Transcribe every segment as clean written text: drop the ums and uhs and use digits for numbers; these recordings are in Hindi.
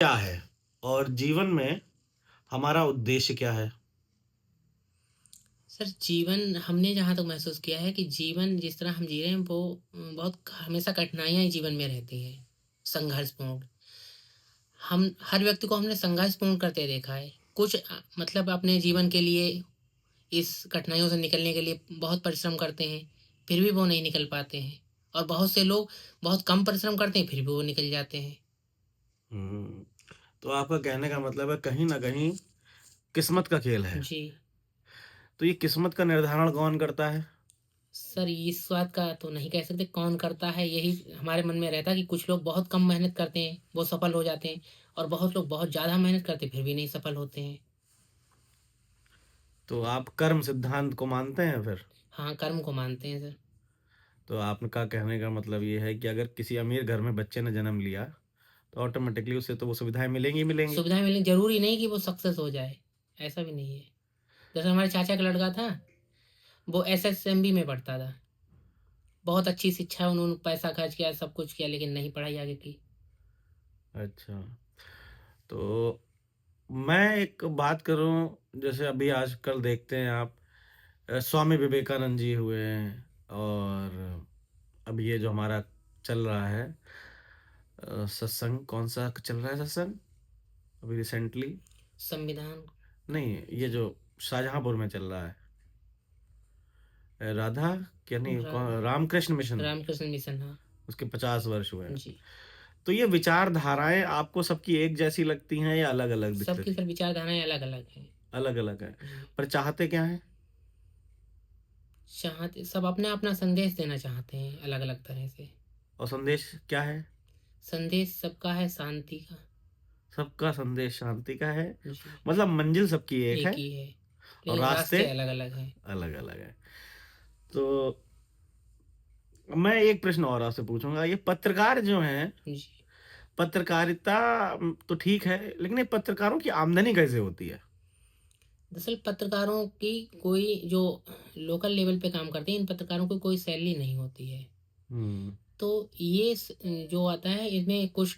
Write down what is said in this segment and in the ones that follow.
क्या है और जीवन में हमारा उद्देश्य क्या है? सर, जीवन हमने जहाँ तक महसूस किया है कि जीवन जिस तरह हम जी रहे हैं वो बहुत हमेशा कठिनाइयाँ ही जीवन में रहती हैं, संघर्षपूर्ण। हम हर व्यक्ति को हमने संघर्षपूर्ण करते देखा है। कुछ मतलब अपने जीवन के लिए इस कठिनाइयों से निकलने के लिए बहुत परिश्रम करते हैं, फिर भी वो नहीं निकल पाते हैं। और बहुत से लोग बहुत कम परिश्रम करते हैं, फिर भी वो निकल जाते हैं। हुँ, तो आपका कहने का मतलब है कहीं न कहीं किस्मत का खेल है। जी। तो ये किस्मत का निर्धारण कौन करता है? सर, इस बात का तो नहीं कह सकते कौन करता है, यही हमारे मन में रहता है कि कुछ लोग बहुत कम मेहनत करते हैं, वो सफल हो जाते हैं। और बहुत लोग बहुत ज़्यादा मेहनत करते हैं, फिर भी नहीं सफल होते हैं। तो आप कर्म सिद्धांत को मानते हैं फिर? हाँ, कर्म को मानते हैं सर। तो आपका कहने का मतलब ये है कि अगर किसी अमीर घर में बच्चे ने जन्म लिया, तो ऑटोमैटिकली उसे तो वो सुविधाएँ मिलेंगी ही मिलेंगी। सुविधाएं मिलें जरूरी नहीं कि वो सक्सेस हो जाए, ऐसा भी नहीं है। जैसे हमारे चाचा का लड़का था, वो एसएसएमबी में पढ़ता था। बहुत अच्छी शिक्षा, उन्होंने पैसा खर्च किया, सब कुछ किया, लेकिन नहीं पढ़ाई आगे की। अच्छा, तो मैं एक बात करूँ, जैसे अभी आजकल देखते हैं आप स्वामी विवेकानंद जी हुए हैं और अब ये जो हमारा चल रहा है सत्संग कौन-सा चल रहा है सत्संग? अभी रिसेंटली? संविधान। नहीं, ये जो शाहजहाँपुर में चल रहा है। राधा क्या नहीं कौन रा- रामकृष्ण मिशन, रामकृष्ण मिशन, हाँ। उसके 50 वर्ष हुए हैं। जी। तो ये विचारधाराएँ आपको सबकी एक जैसी लगती हैं या अलग-अलग दिखती सबकी हैं? सर विचारधाराएं अलग अलग हैं। अलग-अलग हैं, जी। पर चाहते क्या हैं? चाहते सब अपना अपना संदेश देना चाहते हैं, अलग अलग तरह से। और संदेश क्या है? संदेश सबका है, शांति का। सबका संदेश शांति का है, जी। मतलब मंजिल सबकी एक एक है ही है, और लेकिन रास्ते रास्ते अलग अलग हैं। अलग-अलग हैं। तो मैं एक प्रश्न और आपसे पूछूँगा, ये पत्रकार जो हैं, जी। पत्रकारिता तो ठीक है, लेकिन ये पत्रकारों की आमदनी कैसे होती है? दरअसल पत्रकारों की कोई जो लोकल लेवल पे काम करते हैं, इन पत्रकारों को कोई सैलरी नहीं होती है। हुँ, तो ये जो आता है, इसमें कुछ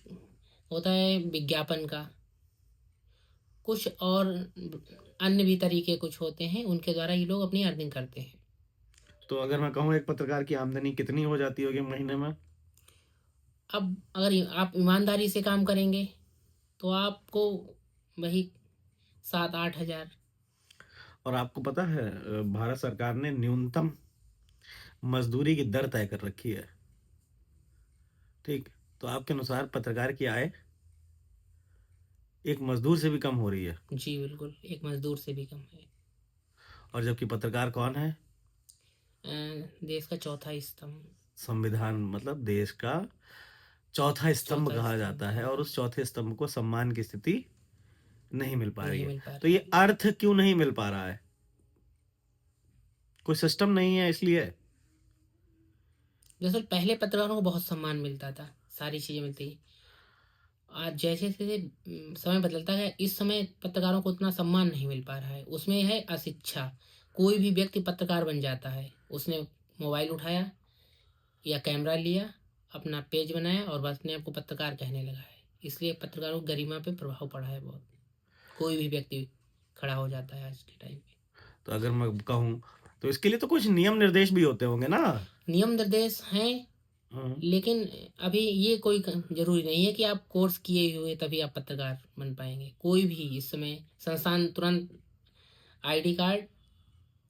होता है विज्ञापन का, कुछ और अन्य भी तरीके कुछ होते हैं, उनके द्वारा ये लोग अपनी अर्निंग करते हैं। तो अगर मैं कहूँ एक पत्रकार की आमदनी कितनी हो जाती होगी महीने में? अब अगर आप ईमानदारी से काम करेंगे तो आपको वही 7-8 हज़ार। और आपको पता है भारत सरकार ने न्यूनतम मज़दूरी की दर तय कर रखी है, ठीक? तो आपके अनुसार पत्रकार की आय एक मज़दूर से भी कम हो रही है जी बिल्कुल, एक मजदूर से भी कम है। और जबकि पत्रकार कौन है? देश का चौथा स्तंभ। संविधान मतलब देश का चौथा स्तंभ चौथा कहा स्तंभ जाता है है। और उस चौथे स्तंभ को सम्मान की स्थिति नहीं मिल पा रही नहीं है। मिल पा तो रही ये है। अर्थ क्यों नहीं मिल पा रहा है? कोई सिस्टम नहीं है इसलिए? दरअसल पहले पत्रकारों को बहुत सम्मान मिलता था, सारी चीजें मिलती। आज जैसे जैसे समय बदलता है, इस समय पत्रकारों को उतना सम्मान नहीं मिल पा रहा है। उसमें है अशिक्षा। कोई भी व्यक्ति पत्रकार बन जाता है, उसने मोबाइल उठाया या कैमरा लिया, अपना पेज बनाया और बस अपने आप को पत्रकार कहने लगा है। इसलिए पत्रकारों की गरिमा पे प्रभाव पड़ा है बहुत। कोई भी व्यक्ति खड़ा हो जाता है आज के टाइम पे। तो अगर मैं कहूँ तो इसके लिए तो कुछ नियम निर्देश भी होते होंगे ना? नियम निर्देश हैं, हाँ। लेकिन अभी ये कोई जरूरी नहीं है कि आप कोर्स किए हुए तभी आप पत्रकार बन पाएंगे। कोई भी इस समय संस्थान तुरंत आईडी कार्ड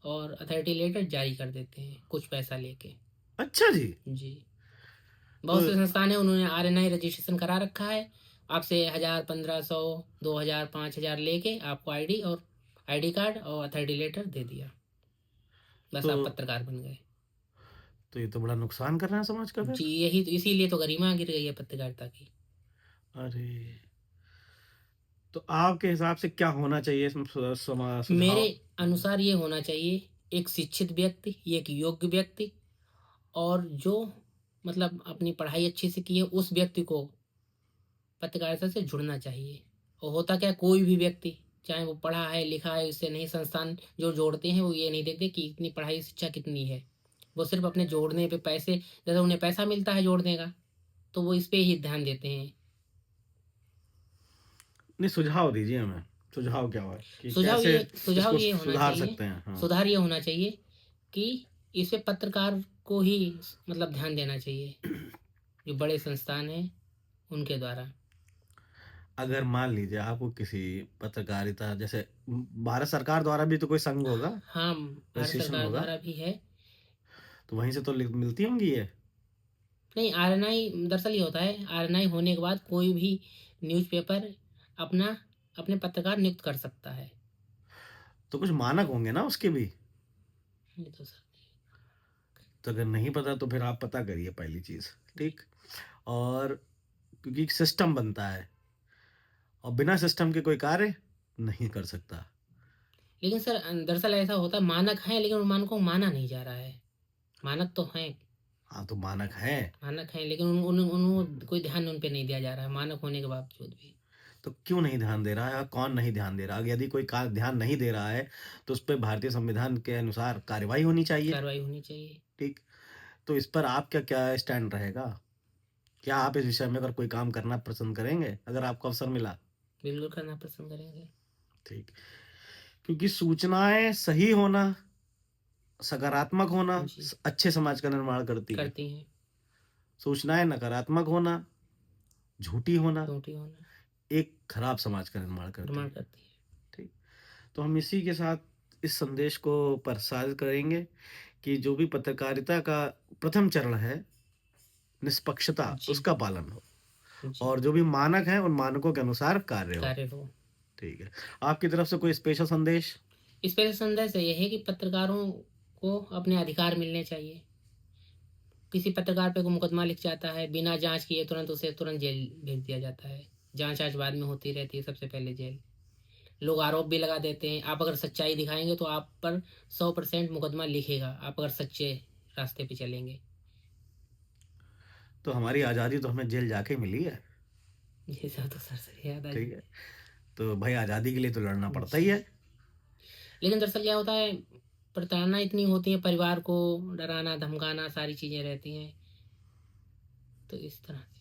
और अथॉरिटी लेटर जारी कर देते हैं, कुछ पैसा लेके। अच्छा जी। जी। तो बहुत से संस्थान है, उन्होंने आरएनआई रजिस्ट्रेशन करा रखा है। आपसे 1,000, 1,500, 2,000, 5,000 लेके आपको आईडी और आईडी कार्ड और अथॉरिटी लेटर दे दिया, बस तो आप पत्रकार बन गए। तो ये तो बड़ा नुकसान कर रहा है समाज का फिर। जी, यही तो, इसीलिए तो गरिमा गिर गई है पत्रकारिता की। अरे! तो आपके हिसाब से क्या होना चाहिए इसमें मेरे सुझाव? अनुसार ये होना चाहिए, एक शिक्षित व्यक्ति, एक योग्य व्यक्ति, और जो मतलब अपनी पढ़ाई अच्छे से की है, उस व्यक्ति को पत्रकारिता से जुड़ना चाहिए। और होता क्या है, कोई भी व्यक्ति चाहे वो पढ़ा है लिखा है, इससे नहीं, संस्थान जो जोड़ते हैं वो ये नहीं देखते कि इतनी पढ़ाई शिक्षा कितनी है। वो सिर्फ अपने जोड़ने पे पैसे, जैसे उन्हें पैसा मिलता है जोड़ने का, तो वो इस पे ही ध्यान देते हैं। नहीं, सुझाव दीजिए हमें। सुझाव क्या है कि कैसे सुझाव इसको ये होना सुधार चाहिए सकते हैं? हाँ। सुधार ये होना चाहिए कि इस पे पत्रकार को ही मतलब ध्यान देना चाहिए, जो बड़े संस्थान हैं उनके द्वारा। अगर मान लीजिए आपको किसी पत्रकारिता जैसे भारत सरकार द्वारा भी तो कोई संघ होगा, हाँ, भारत रजिस्ट्रेशन सरकार होगा, द्वारा भी है। तो वहीं से तो मिलती होंगी ये। नहीं, आरएनआई दरअसल ये होता है, आरएनआई होने के बाद कोई भी न्यूज़पेपर अपना अपने पत्रकार नियुक्त कर सकता है। तो कुछ मानक होंगे ना उसके भी। नहीं तो सर। तो अगर नहीं पता तो फिर आप पता करिए पहली चीज। ठीक। और क्योंकि एक सिस्टम बनता है और बिना सिस्टम के कोई कार्य नहीं कर सकता। लेकिन सर दरअसल ऐसा होता है, मानक हैं लेकिन उन मानकों को माना नहीं जा रहा है। मानक तो हैं, हाँ, तो मानक है। मानक हैं लेकिन उन उन उन कोई ध्यान उन पे नहीं दिया जा रहा है, मानक होने के बावजूद भी। तो क्यों नहीं ध्यान दे रहा है? कौन नहीं ध्यान दे रहा है? यदि कोई ध्यान नहीं दे रहा है तो उस पर भारतीय संविधान के अनुसार कार्यवाही होनी चाहिए। कार्रवाई होनी चाहिए। ठीक। तो इस पर आपका क्या स्टैंड रहेगा? क्या आप इस विषय में अगर कोई काम करना पसंद करेंगे अगर आपको अवसर मिला? बिल्कुल करना पसंद करेंगे। ठीक। क्योंकि सूचनाएं सही होना, सकारात्मक होना जी। अच्छे समाज का निर्माण करती है। करती हैं। सूचनाएं नकारात्मक होना, झूठी होना छोटी होना। एक खराब समाज का निर्माण करती निर्माण है। करती है। ठीक। तो हम इसी के साथ इस संदेश को प्रसारित करेंगे कि जो भी पत्रकारिता का प्रथम चरण है, निष्पक्षता, जी। उसका पालन हो जी। और जो भी मानक हैं उन मानकों के अनुसार कार्य हो। कार्य हो। ठीक है। आपकी तरफ से कोई स्पेशल संदेश? इस पे संदेश ये है कि पत्रकारों को अपने अधिकार मिलने चाहिए। किसी पत्रकार पे कोई मुकदमा लिख जाता है, बिना जांच किए तुरंत उसे तुरंत जेल भेज दिया जाता है। जांच आज बाद में होती रहती है, सबसे पहले जेल। लोग आरोप भी लगा देते हैं, आप अगर सच्चाई दिखाएंगे तो आप पर 100% मुकदमा लिखेगा, आप अगर सच्चे रास्ते पे चलेंगे। तो हमारी आज़ादी तो हमें जेल जाके मिली है। ये सब तो सर से याद आ ठीक जी। है। तो भाई आज़ादी के लिए तो लड़ना पड़ता ही जी। है। लेकिन दरअसल क्या होता है, प्रताड़ना इतनी होती है, परिवार को डराना धमकाना सारी चीजें रहती हैं, तो इस तरह से